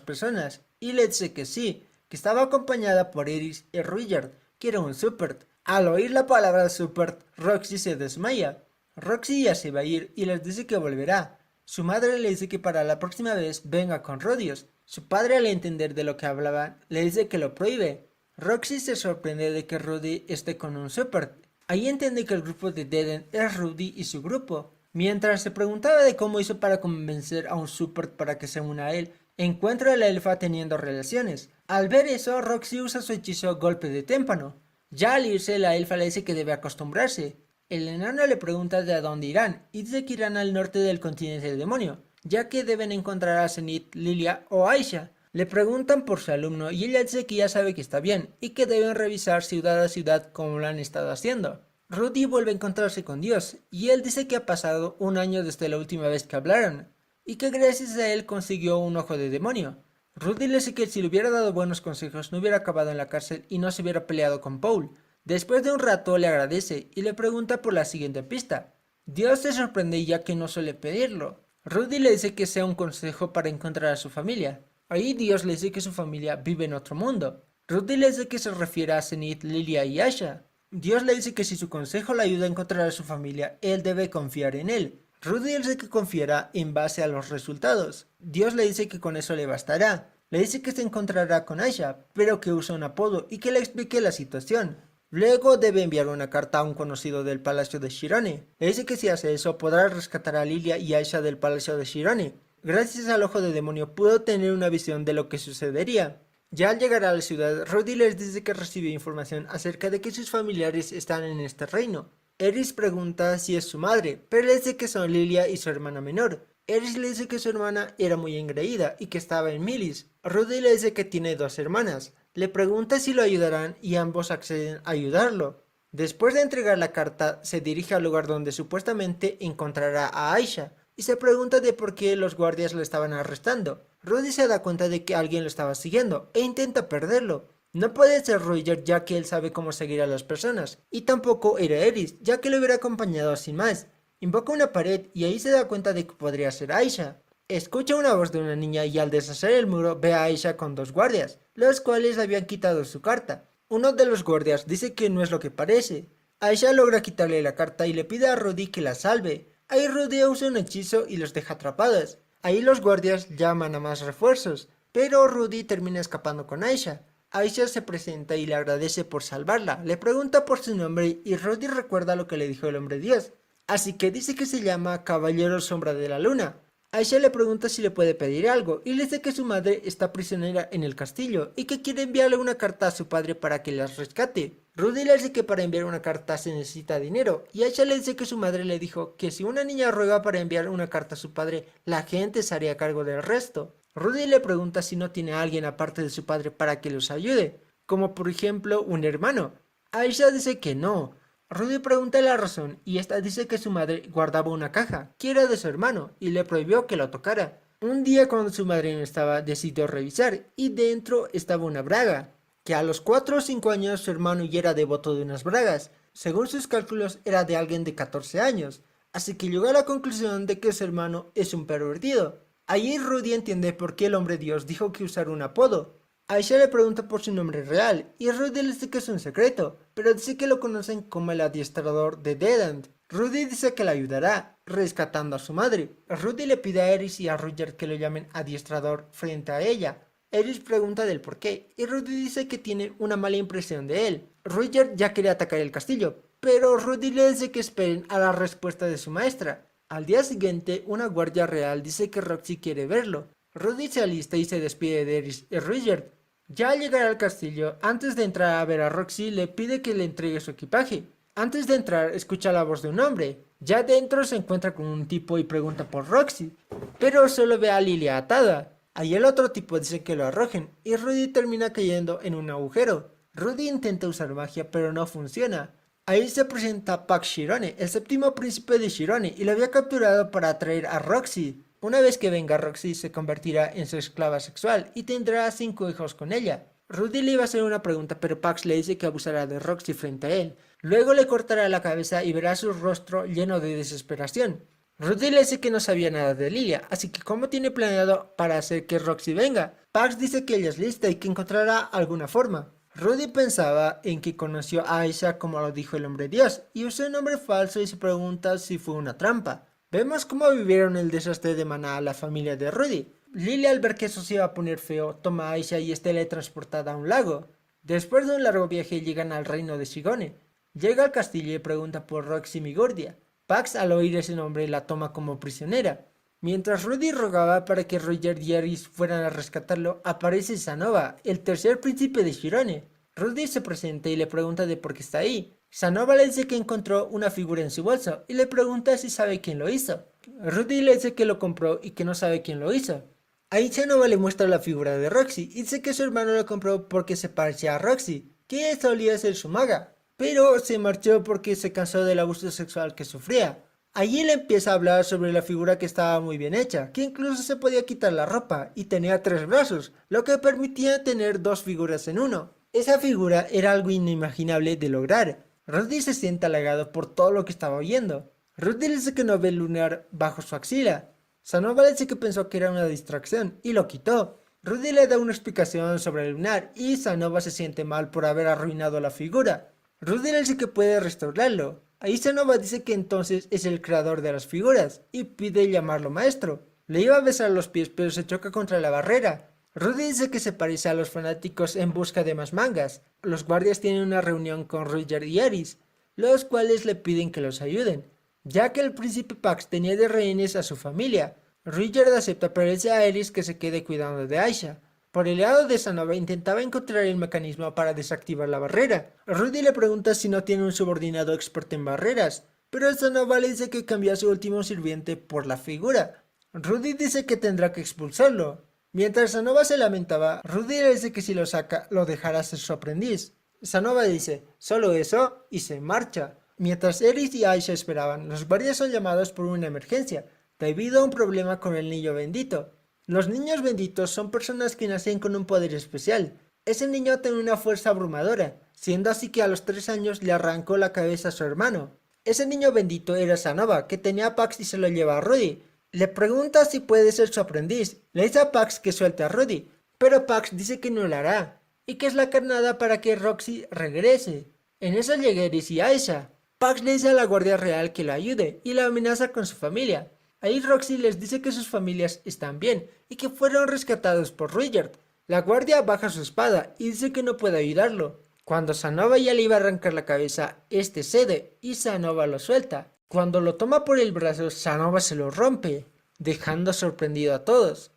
personas y le dice que sí, que estaba acompañada por Iris y Richard, que era un Supert. Al oír la palabra Supert, Roxy se desmaya. Roxy ya se va a ir y les dice que volverá. Su madre le dice que para la próxima vez venga con Rudios. Su padre, al entender de lo que hablaban, le dice que lo prohíbe. Roxy se sorprende de que Rudy esté con un Supert. Ahí entiende que el grupo de Dead End es Rudy y su grupo. Mientras se preguntaba de cómo hizo para convencer a un Supert para que se una a él, encuentra a la elfa teniendo relaciones. Al ver eso, Roxy usa su hechizo Golpe de Témpano. Ya al irse, la elfa le dice que debe acostumbrarse. El enano le pregunta de a dónde irán y dice que irán al norte del continente del demonio, ya que deben encontrar a Zenith, Lilia o Aisha. Le preguntan por su alumno y ella dice que ya sabe que está bien y que deben revisar ciudad a ciudad como lo han estado haciendo. Rudy vuelve a encontrarse con Dios y él dice que ha pasado 1 año desde la última vez que hablaron y que gracias a él consiguió un ojo de demonio. Rudy le dice que si le hubiera dado buenos consejos no hubiera acabado en la cárcel y no se hubiera peleado con Paul. Después de un rato le agradece y le pregunta por la siguiente pista. Dios se sorprende ya que no suele pedirlo. Rudy le dice que sea un consejo para encontrar a su familia. Ahí Dios le dice que su familia vive en otro mundo. Rudy le dice que se refiere a Zenith, Lilia y Asha. Dios le dice que si su consejo le ayuda a encontrar a su familia, él debe confiar en él. Rudy le dice que confiará en base a los resultados. Dios le dice que con eso le bastará. Le dice que se encontrará con Aisha, pero que usa un apodo y que le explique la situación. Luego debe enviar una carta a un conocido del palacio de Shirone. Le dice que si hace eso podrá rescatar a Lilia y Aisha del palacio de Shirone. Gracias al ojo de demonio pudo tener una visión de lo que sucedería. Ya al llegar a la ciudad, Rudy les dice que recibe información acerca de que sus familiares están en este reino. Eris pregunta si es su madre, pero le dice que son Lilia y su hermana menor. Eris le dice que su hermana era muy engreída y que estaba en Milis. Rudy le dice que tiene dos hermanas. Le pregunta si lo ayudarán y ambos acceden a ayudarlo. Después de entregar la carta, se dirige al lugar donde supuestamente encontrará a Aisha y se pregunta de por qué los guardias lo estaban arrestando. Rudy se da cuenta de que alguien lo estaba siguiendo e intenta perderlo. No puede ser Roger ya que él sabe cómo seguir a las personas, y tampoco era Eris ya que lo hubiera acompañado sin más. Invoca una pared y ahí se da cuenta de que podría ser Aisha. Escucha una voz de una niña y al deshacer el muro ve a Aisha con dos guardias, los cuales habían quitado su carta. Uno de los guardias dice que no es lo que parece. Aisha logra quitarle la carta y le pide a Rudy que la salve. Ahí Rudy usa un hechizo y los deja atrapados. Ahí los guardias llaman a más refuerzos, pero Rudy termina escapando con Aisha. Aisha se presenta y le agradece por salvarla, le pregunta por su nombre y Rudy recuerda lo que le dijo el hombre Dios, así que dice que se llama Caballero Sombra de la Luna. Aisha le pregunta si le puede pedir algo y le dice que su madre está prisionera en el castillo y que quiere enviarle una carta a su padre para que las rescate. Rudy le dice que para enviar una carta se necesita dinero y Aisha le dice que su madre le dijo que si una niña ruega para enviar una carta a su padre, la gente se haría cargo del resto. Rudy le pregunta si no tiene a alguien aparte de su padre para que los ayude, como por ejemplo un hermano. Aisha dice que no. Rudy pregunta la razón y esta dice que su madre guardaba una caja, que era de su hermano, y le prohibió que lo tocara. Un día cuando su madre no estaba, decidió revisar, y dentro estaba una braga, que a los 4 o 5 años su hermano ya era devoto de unas bragas. Según sus cálculos era de alguien de 14 años, así que llegó a la conclusión de que su hermano es un pervertido. Allí Rudy entiende por qué el hombre Dios dijo que usara un apodo. Aisha le pregunta por su nombre real y Rudy le dice que es un secreto, pero dice que lo conocen como el adiestrador de Dead End. Rudy dice que le ayudará, rescatando a su madre. Rudy le pide a Eris y a Roger que lo llamen adiestrador frente a ella. Eris pregunta del por qué y Rudy dice que tiene una mala impresión de él. Roger ya quería atacar el castillo, pero Rudy le dice que esperen a la respuesta de su maestra. Al día siguiente, una guardia real dice que Roxy quiere verlo. Rudy se alista y se despide de Eris y Roger. Ya al llegar al castillo, antes de entrar a ver a Roxy, le pide que le entregue su equipaje. Antes de entrar, escucha la voz de un hombre. Ya dentro se encuentra con un tipo y pregunta por Roxy, pero solo ve a Lilia atada. Ahí el otro tipo dice que lo arrojen, y Rudy termina cayendo en un agujero. Rudy intenta usar magia, pero no funciona. Ahí se presenta Pax Shirone, el séptimo príncipe de Shirone, y lo había capturado para atraer a Roxy. Una vez que venga Roxy, se convertirá en su esclava sexual y tendrá 5 hijos con ella. Rudy le iba a hacer una pregunta, pero Pax le dice que abusará de Roxy frente a él. Luego le cortará la cabeza y verá su rostro lleno de desesperación. Rudy le dice que no sabía nada de Lilia, así que ¿cómo tiene planeado para hacer que Roxy venga? Pax dice que ella es lista y que encontrará alguna forma. Rudy pensaba en que conoció a Aisha como lo dijo el hombre Dios, y usó un nombre falso y se pregunta si fue una trampa. Vemos cómo vivieron el desastre de Maná a la familia de Rudy. Lilia, al ver que eso se iba a poner feo, toma a Aisha y es teletransportada a un lago. Después de un largo viaje llegan al reino de Shigone. Llega al castillo y pregunta por Roxy Migordia. Pax al oír ese nombre la toma como prisionera. Mientras Rudy rogaba para que Roger y Eris fueran a rescatarlo, aparece Sanova, el tercer príncipe de Shirone. Rudy se presenta y le pregunta de por qué está ahí. Sanova le dice que encontró una figura en su bolso y le pregunta si sabe quién lo hizo. Rudy le dice que lo compró y que no sabe quién lo hizo. Ahí Sanova le muestra la figura de Roxy y dice que su hermano lo compró porque se parecía a Roxy, que solía ser su maga, pero se marchó porque se cansó del abuso sexual que sufría. Allí él empieza a hablar sobre la figura que estaba muy bien hecha, que incluso se podía quitar la ropa y tenía 3 brazos, lo que permitía tener 2 figuras en uno. Esa figura era algo inimaginable de lograr. Rudy se siente halagado por todo lo que estaba oyendo. Rudy le dice que no ve el lunar bajo su axila. Sanova le dice que pensó que era una distracción y lo quitó. Rudy le da una explicación sobre el lunar y Sanova se siente mal por haber arruinado la figura. Rudy le dice que puede restaurarlo. Ahí Sanova dice que entonces es el creador de las figuras y pide llamarlo maestro. Le iba a besar los pies pero se choca contra la barrera. Rudy dice que se parece a los fanáticos en busca de más mangas. Los guardias tienen una reunión con Roger y Eris, los cuales le piden que los ayuden, ya que el príncipe Pax tenía de rehenes a su familia. Roger acepta pero dice a Eris que se quede cuidando de Aisha. Por el lado de Sanova intentaba encontrar el mecanismo para desactivar la barrera. Rudy le pregunta si no tiene un subordinado experto en barreras, pero Sanova le dice que cambió a su último sirviente por la figura. Rudy dice que tendrá que expulsarlo. Mientras Sanova se lamentaba, Rudy le dice que si lo saca, lo dejará ser su aprendiz. Sanova dice, solo eso, y se marcha. Mientras Eris y Aisha esperaban, los guardias son llamados por una emergencia, debido a un problema con el niño bendito. Los niños benditos son personas que nacen con un poder especial. Ese niño tiene una fuerza abrumadora, siendo así que a los 3 años le arrancó la cabeza a su hermano. Ese niño bendito era Sanova, que tenía a Pax y se lo lleva a Rudy. Le pregunta si puede ser su aprendiz. Le dice a Pax que suelte a Rudy, pero Pax dice que no lo hará, y que es la carnada para que Roxy regrese. En eso llega Eris y Aisha. Pax le dice a la guardia real que lo ayude, y la amenaza con su familia. Ahí Roxy les dice que sus familias están bien, y que fueron rescatados por Rudyard. La guardia baja su espada, y dice que no puede ayudarlo. Cuando Sanova ya le iba a arrancar la cabeza, este cede, y Sanova lo suelta. Cuando lo toma por el brazo, Sanova se lo rompe, dejando sorprendido a todos.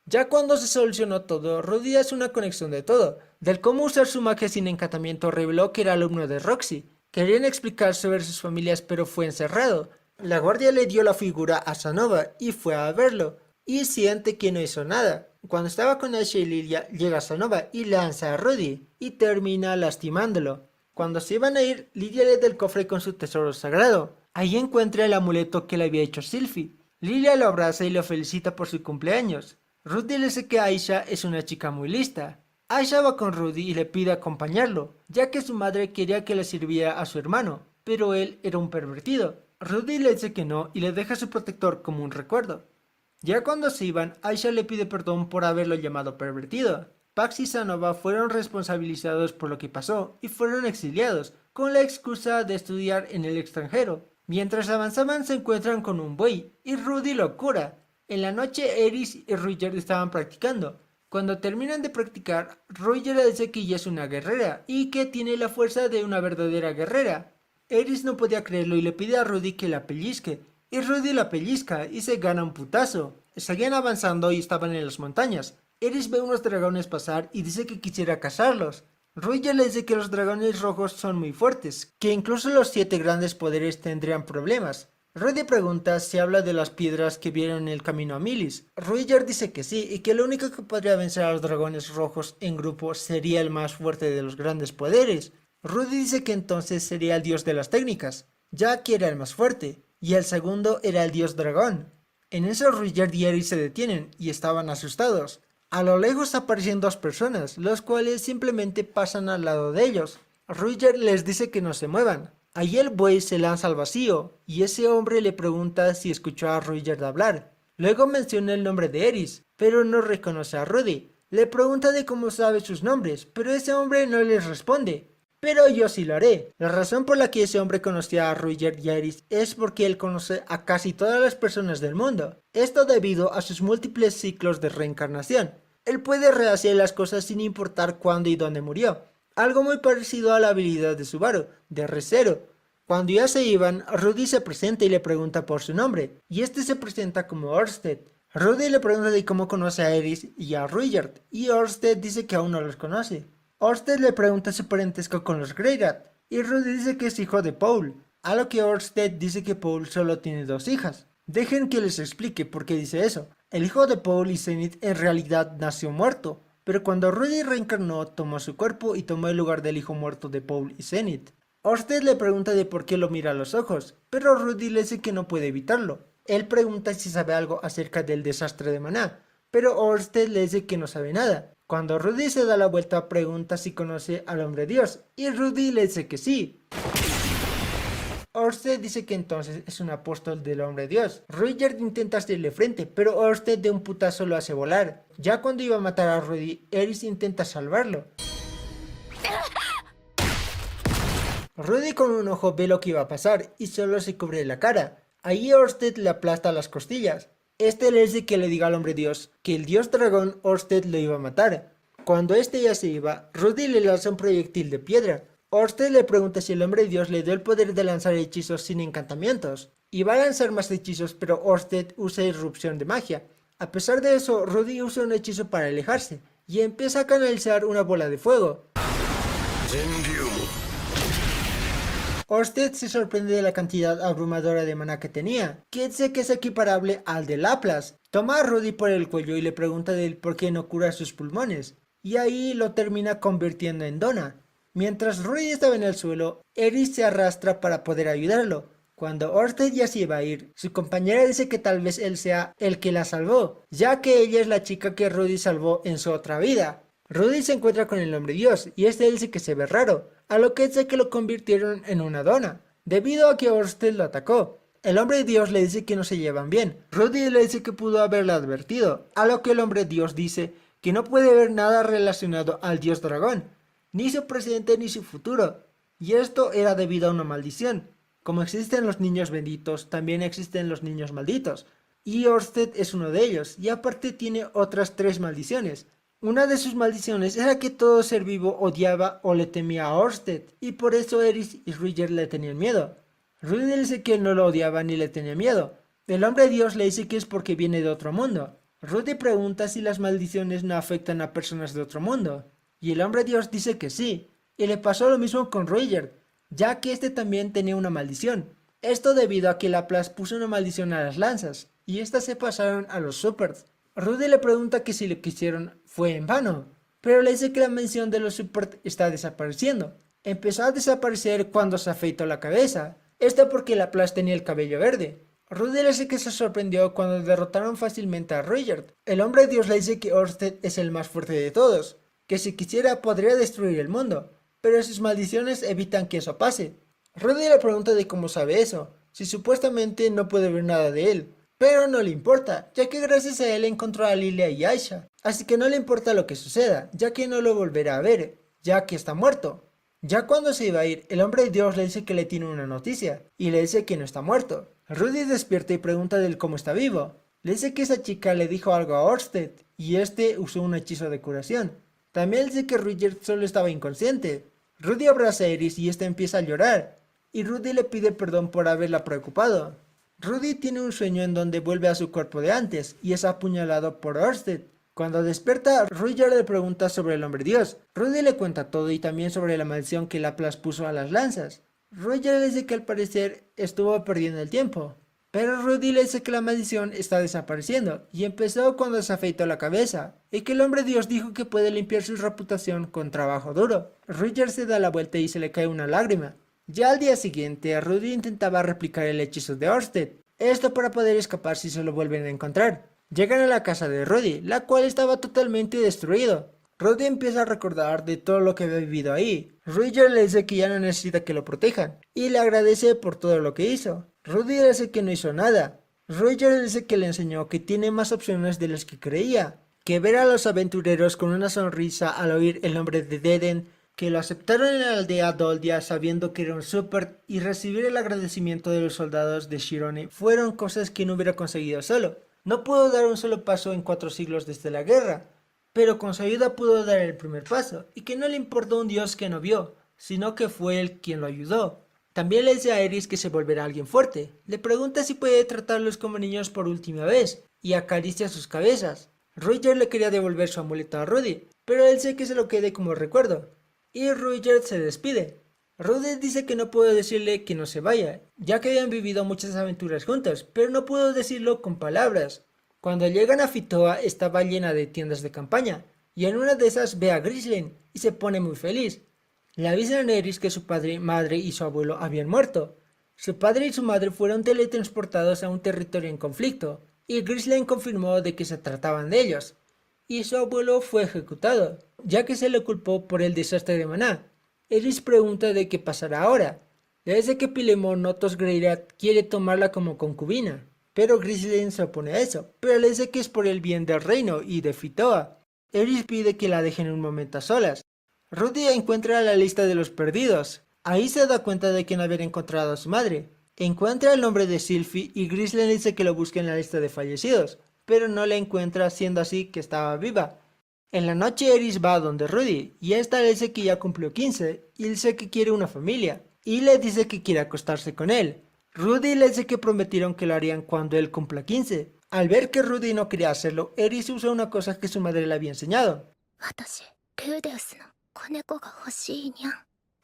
Ya cuando se solucionó todo, Rudy hace una conexión de todo. Del cómo usar su magia sin encantamiento reveló que era alumno de Roxy. Querían explicar sobre sus familias pero fue encerrado. La guardia le dio la figura a Sanova y fue a verlo. Y siente que no hizo nada. Cuando estaba con Aisha y Lilia, llega Sanova y lanza a Rudy y termina lastimándolo. Cuando se iban a ir, Lilia le da el cofre con su tesoro sagrado. Ahí encuentra el amuleto que le había hecho Sylphie. Lilia lo abraza y lo felicita por su cumpleaños. Rudy le dice que Aisha es una chica muy lista. Aisha va con Rudy y le pide acompañarlo, ya que su madre quería que le sirviera a su hermano, pero él era un pervertido. Rudy le dice que no y le deja a su protector como un recuerdo. Ya cuando se iban, Aisha le pide perdón por haberlo llamado pervertido. Pax y Sanova fueron responsabilizados por lo que pasó y fueron exiliados, con la excusa de estudiar en el extranjero. Mientras avanzaban se encuentran con un buey y Rudy lo cura. En la noche Eris y Roger estaban practicando. Cuando terminan de practicar, Roger le dice que ella es una guerrera y que tiene la fuerza de una verdadera guerrera. Eris no podía creerlo y le pide a Rudy que la pellizque, y Rudy la pellizca y se gana un putazo. Seguían avanzando y estaban en las montañas. Eris ve unos dragones pasar y dice que quisiera cazarlos. Roger le dice que los dragones rojos son muy fuertes, que incluso los 7 grandes poderes tendrían problemas. Rudy pregunta si habla de las piedras que vieron en el camino a Milis. Roger dice que sí, y que lo único que podría vencer a los dragones rojos en grupo sería el más fuerte de los grandes poderes. Rudy dice que entonces sería el dios de las técnicas, ya que era el más fuerte, y el segundo era el dios dragón. En eso Roger y Eris se detienen, y estaban asustados. A lo lejos aparecen 2 personas, los cuales simplemente pasan al lado de ellos. Roger les dice que no se muevan. Allí el buey se lanza al vacío, y ese hombre le pregunta si escuchó a Roger hablar. Luego menciona el nombre de Eris, pero no reconoce a Rudy. Le pregunta de cómo sabe sus nombres, pero ese hombre no les responde. Pero yo sí lo haré. La razón por la que ese hombre conocía a Roger y a Eris es porque él conoce a casi todas las personas del mundo. Esto debido a sus múltiples ciclos de reencarnación. Él puede rehacer las cosas sin importar cuándo y dónde murió. Algo muy parecido a la habilidad de Subaru, de Re:Zero. Cuando ya se iban, Rudy se presenta y le pregunta por su nombre, y este se presenta como Orsted. Rudy le pregunta de cómo conoce a Eris y a Rudyard, y Orsted dice que aún no los conoce. Orsted le pregunta su parentesco con los Greyrat, y Rudy dice que es hijo de Paul, a lo que Orsted dice que Paul solo tiene 2 hijas. Dejen que les explique por qué dice eso. El hijo de Paul y Zenith en realidad nació muerto, pero cuando Rudy reencarnó tomó su cuerpo y tomó el lugar del hijo muerto de Paul y Zenith. Orsted le pregunta de por qué lo mira a los ojos, pero Rudy le dice que no puede evitarlo. Él pregunta si sabe algo acerca del desastre de Maná, pero Orsted le dice que no sabe nada. Cuando Rudy se da la vuelta pregunta si conoce al hombre Dios, y Rudy le dice que sí. Orsted dice que entonces es un apóstol del hombre Dios. Roger intenta hacerle frente, pero Orsted de un putazo lo hace volar. Ya cuando iba a matar a Rudy, Eris intenta salvarlo. Rudy con un ojo ve lo que iba a pasar y solo se cubre la cara. Ahí Orsted le aplasta las costillas. Este le dice que le diga al hombre dios que el dios dragón Orsted lo iba a matar. Cuando este ya se iba, Rudy le lanza un proyectil de piedra. Orsted le pregunta si el hombre dios le dio el poder de lanzar hechizos sin encantamientos. Y va a lanzar más hechizos, pero Orsted usa irrupción de magia. A pesar de eso, Rudy usa un hechizo para alejarse y empieza a canalizar una bola de fuego. Orsted se sorprende de la cantidad abrumadora de maná que tenía, que dice que es equiparable al de Laplas. Toma a Rudy por el cuello y le pregunta de él por qué no cura sus pulmones, y ahí lo termina convirtiendo en dona. Mientras Rudy estaba en el suelo, Eris se arrastra para poder ayudarlo. Cuando Orsted ya se iba a ir, su compañera dice que tal vez él sea el que la salvó, ya que ella es la chica que Rudy salvó en su otra vida. Rudy se encuentra con el hombre dios y este dice que se ve raro, a lo que dice que lo convirtieron en una dona, debido a que Orsted lo atacó. El hombre dios le dice que no se llevan bien. Rudy le dice que pudo haberle advertido, a lo que el hombre dios dice que no puede ver nada relacionado al dios dragón, ni su presente ni su futuro, y esto era debido a una maldición. Como existen los niños benditos, también existen los niños malditos, y Orsted es uno de ellos, y aparte tiene otras 3 maldiciones. Una de sus maldiciones era que todo ser vivo odiaba o le temía a Orsted, y por eso Eris y Roger le tenían miedo. Rudy le dice que no lo odiaba ni le tenía miedo. El hombre dios le dice que es porque viene de otro mundo. Rudy pregunta si las maldiciones no afectan a personas de otro mundo, y el hombre dios dice que sí, y le pasó lo mismo con Roger, ya que este también tenía una maldición. Esto debido a que Laplas puso una maldición a las lanzas, y estas se pasaron a los Supers. Rudy le pregunta que si lo que hicieron fue en vano, pero le dice que la mención de los Supers está desapareciendo. Empezó a desaparecer cuando se afeitó la cabeza, esto porque Laplas tenía el cabello verde. Rudy le dice que se sorprendió cuando derrotaron fácilmente a Roger. El hombre dios le dice que Orsted es el más fuerte de todos, que si quisiera podría destruir el mundo, pero sus maldiciones evitan que eso pase. Rudy le pregunta de cómo sabe eso, si supuestamente no puede ver nada de él, pero no le importa, ya que gracias a él encontró a Lilia y Aisha, así que no le importa lo que suceda, ya que no lo volverá a ver, ya que está muerto. Ya cuando se iba a ir, el hombre de Dios le dice que le tiene una noticia, y le dice que no está muerto. Rudy despierta y pregunta de él cómo está vivo. Le dice que esa chica le dijo algo a Orsted, y este usó un hechizo de curación. También dice que Roger solo estaba inconsciente. Rudy abraza a Eris y esta empieza a llorar, y Rudy le pide perdón por haberla preocupado. Rudy tiene un sueño en donde vuelve a su cuerpo de antes, y es apuñalado por Orsted. Cuando despierta, Roger le pregunta sobre el hombre dios. Rudy le cuenta todo y también sobre la maldición que Laplas puso a las lanzas. Roger le dice que al parecer estuvo perdiendo el tiempo, pero Rudy le dice que la maldición está desapareciendo y empezó cuando se afeitó la cabeza, y que el hombre dios dijo que puede limpiar su reputación con trabajo duro. Roger se da la vuelta y se le cae una lágrima. Ya al día siguiente, Rudy intentaba replicar el hechizo de Orsted, esto para poder escapar si se lo vuelven a encontrar. Llegan a la casa de Rudy, la cual estaba totalmente destruido. Rudy empieza a recordar de todo lo que había vivido ahí. Roger le dice que ya no necesita que lo protejan, y le agradece por todo lo que hizo. Rudy le dice que no hizo nada. Roger le dice que le enseñó que tiene más opciones de las que creía, que ver a los aventureros con una sonrisa al oír el nombre de Deden, que lo aceptaron en la aldea Doldia sabiendo que era un super, y recibir el agradecimiento de los soldados de Shirone fueron cosas que no hubiera conseguido solo. No pudo dar un solo paso en 4 siglos desde la guerra, pero con su ayuda pudo dar el primer paso, y que no le importó un dios que no vio, sino que fue él quien lo ayudó. También le dice a Eris que se volverá alguien fuerte. Le pregunta si puede tratarlos como niños por última vez, y acaricia sus cabezas. Roger le quería devolver su amuleto a Rudy, pero él dice que se lo quede como recuerdo, y Roger se despide. Rudy dice que no puede decirle que no se vaya, ya que habían vivido muchas aventuras juntos, pero no pudo decirlo con palabras. Cuando llegan a Fitoa estaba llena de tiendas de campaña, y en una de esas ve a Grisling, y se pone muy feliz. Le avisan a Eris que su padre, madre y su abuelo habían muerto. Su padre y su madre fueron teletransportados a un territorio en conflicto, y Grisling confirmó de que se trataban de ellos, y su abuelo fue ejecutado, ya que se le culpó por el desastre de Maná. Eris pregunta de qué pasará ahora. Le dice que Pilemon Notos Greirat quiere tomarla como concubina, pero Grisling se opone a eso, pero le dice que es por el bien del reino y de Fitoa. Eris pide que la dejen un momento a solas. Rudy encuentra la lista de los perdidos, Ahí se da cuenta de que no había encontrado a su madre. Encuentra el nombre de Sylphie y Grislen le dice que lo busque en la lista de fallecidos, pero no la encuentra, siendo así que estaba viva. En la noche Eris va a donde Rudy y esta le dice que ya cumplió 15 y dice que quiere una familia y le dice que quiere acostarse con él. Rudy le dice que prometieron que lo harían cuando él cumpla 15. Al ver que Rudy no quería hacerlo, Eris usa una cosa que su madre le había enseñado. 私ルーデウスの子猫が欲しいにゃん。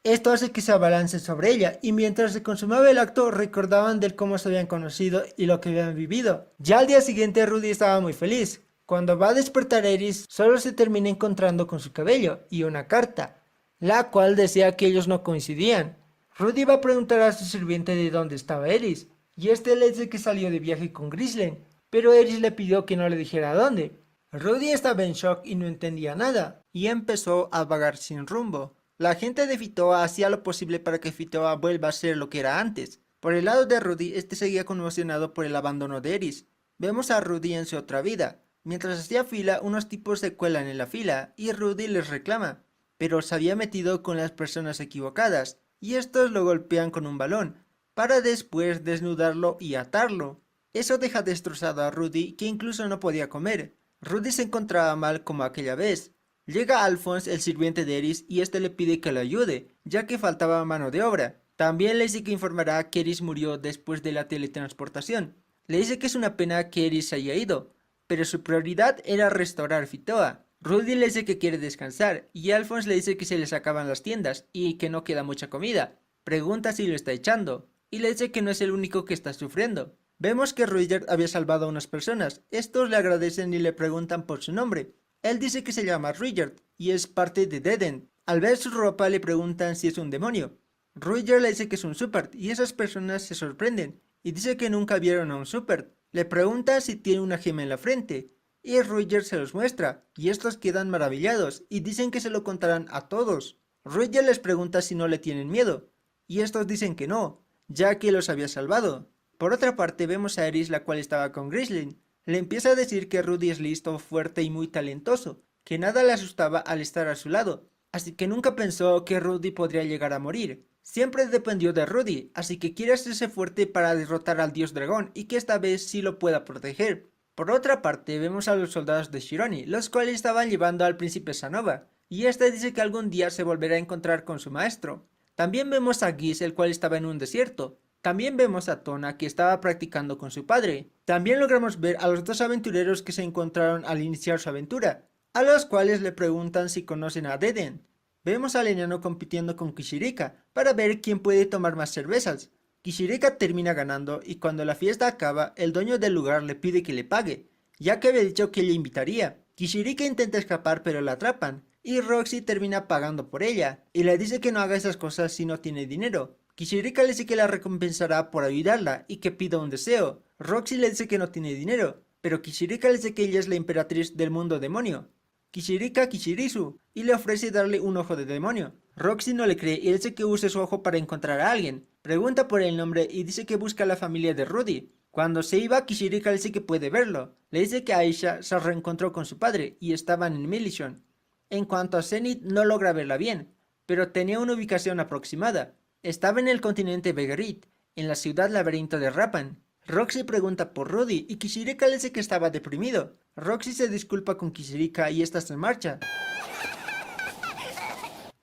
Esto hace que se abalancen sobre ella, y mientras se consumaba el acto recordaban del cómo se habían conocido y lo que habían vivido. Ya al día siguiente Rudy estaba muy feliz. Cuando va a despertar Eris, solo se termina encontrando con su cabello y una carta, la cual decía que ellos no coincidían. Rudy va a preguntar a su sirviente de dónde estaba Eris, y este le dice que salió de viaje con Grislen, pero Eris le pidió que no le dijera dónde. Rudy estaba en shock y no entendía nada, y empezó a vagar sin rumbo. La gente de Fitoa hacía lo posible para que Fitoa vuelva a ser lo que era antes. Por el lado de Rudy, este seguía conmocionado por el abandono de Eris. Vemos a Rudy en su otra vida. Mientras hacía fila, unos tipos se cuelan en la fila y Rudy les reclama, pero se había metido con las personas equivocadas, y estos lo golpean con un balón, para después desnudarlo y atarlo. Eso deja destrozado a Rudy, que incluso no podía comer. Rudy se encontraba mal como aquella vez. Llega Alphonse, el sirviente de Eris, y este le pide que lo ayude, ya que faltaba mano de obra. También le dice que informará que Eris murió después de la teletransportación. Le dice que es una pena que Eris se haya ido, pero su prioridad era restaurar Fitoa. Rudy le dice que quiere descansar, y Alphonse le dice que se les acaban las tiendas y que no queda mucha comida. Pregunta si lo está echando, y le dice que no es el único que está sufriendo. Vemos que Rudyard había salvado a unas personas. Estos le agradecen y le preguntan por su nombre. Él dice que se llama Rudyard y es parte de Dead. Al ver su ropa le preguntan si es un demonio. Rudyard le dice que es un Supert y esas personas se sorprenden y dice que nunca vieron a un Supert. Le preguntan si tiene una gema en la frente y Rudyard se los muestra y estos quedan maravillados y dicen que se lo contarán a todos. Rudyard les pregunta si no le tienen miedo y estos dicen que no, ya que los había salvado. Por otra parte vemos a Eris, la cual estaba con Grislen. Le empieza a decir que Rudy es listo, fuerte y muy talentoso, que nada le asustaba al estar a su lado, así que nunca pensó que Rudy podría llegar a morir. Siempre dependió de Rudy, así que quiere hacerse fuerte para derrotar al dios dragón y que esta vez sí lo pueda proteger. Por otra parte, vemos a los soldados de Shironi, los cuales estaban llevando al príncipe Sanova, y este dice que algún día se volverá a encontrar con su maestro. También vemos a Giz, el cual estaba en un desierto. También vemos a Tona, que estaba practicando con su padre. También logramos ver a los dos aventureros que se encontraron al iniciar su aventura, a los cuales le preguntan si conocen a Deden. Vemos al enano compitiendo con Kishirika para ver quién puede tomar más cervezas. Kishirika termina ganando y cuando la fiesta acaba, el dueño del lugar le pide que le pague, ya que había dicho que le invitaría. Kishirika intenta escapar pero la atrapan, y Roxy termina pagando por ella, y le dice que no haga esas cosas si no tiene dinero. Kishirika le dice que la recompensará por ayudarla y que pida un deseo. Roxy le dice que no tiene dinero, pero Kishirika le dice que ella es la emperatriz del mundo demonio. Kishirika Kishirisu, y le ofrece darle un ojo de demonio. Roxy no le cree y le dice que use su ojo para encontrar a alguien. Pregunta por el nombre y dice que busca a la familia de Rudy. Cuando se iba, Kishirika le dice que puede verlo. Le dice que Aisha se reencontró con su padre y estaban en Milishon. En cuanto a Zenith, no logra verla bien, pero tenía una ubicación aproximada. Estaba en el continente Begarit, en la ciudad laberinto de Rapan. Roxy pregunta por Rudy y Kishirika le dice que estaba deprimido. Roxy se disculpa con Kishirika y esta se marcha.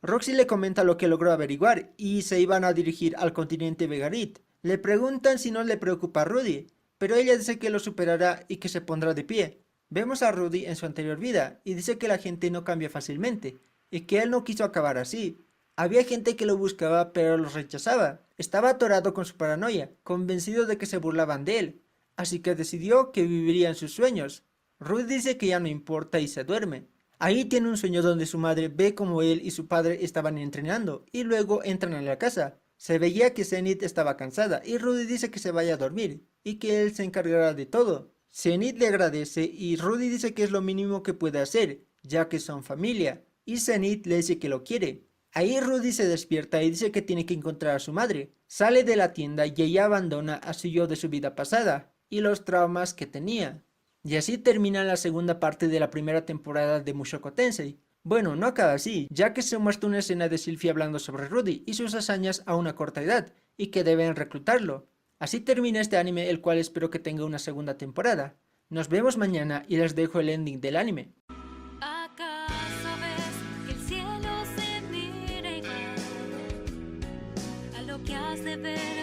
Roxy le comenta lo que logró averiguar y se iban a dirigir al continente Begarit. Le preguntan si no le preocupa a Rudy, pero ella dice que lo superará y que se pondrá de pie. Vemos a Rudy en su anterior vida y dice que la gente no cambia fácilmente y que él no quiso acabar así. Había gente que lo buscaba pero los rechazaba. Estaba atorado con su paranoia, convencido de que se burlaban de él, así que decidió que viviría en sus sueños. Rudy dice que ya no importa y se duerme. Ahí tiene un sueño donde su madre ve como él y su padre estaban entrenando y luego entran a la casa. Se veía que Zenith estaba cansada y Rudy dice que se vaya a dormir y que él se encargará de todo. Zenith le agradece y Rudy dice que es lo mínimo que puede hacer, ya que son familia, y Zenith le dice que lo quiere. Ahí Rudy se despierta y dice que tiene que encontrar a su madre. Sale de la tienda y ella abandona a su yo de su vida pasada y los traumas que tenía. Y así termina la segunda parte de la primera temporada de Mushoku Tensei. Bueno, no acaba así, ya que se muestra una escena de Sylvie hablando sobre Rudy y sus hazañas a una corta edad, y que deben reclutarlo. Así termina este anime, el cual espero que tenga una segunda temporada. Nos vemos mañana y les dejo el ending del anime. ¿Acaso ves que el cielo se mira igual a lo que has de ver?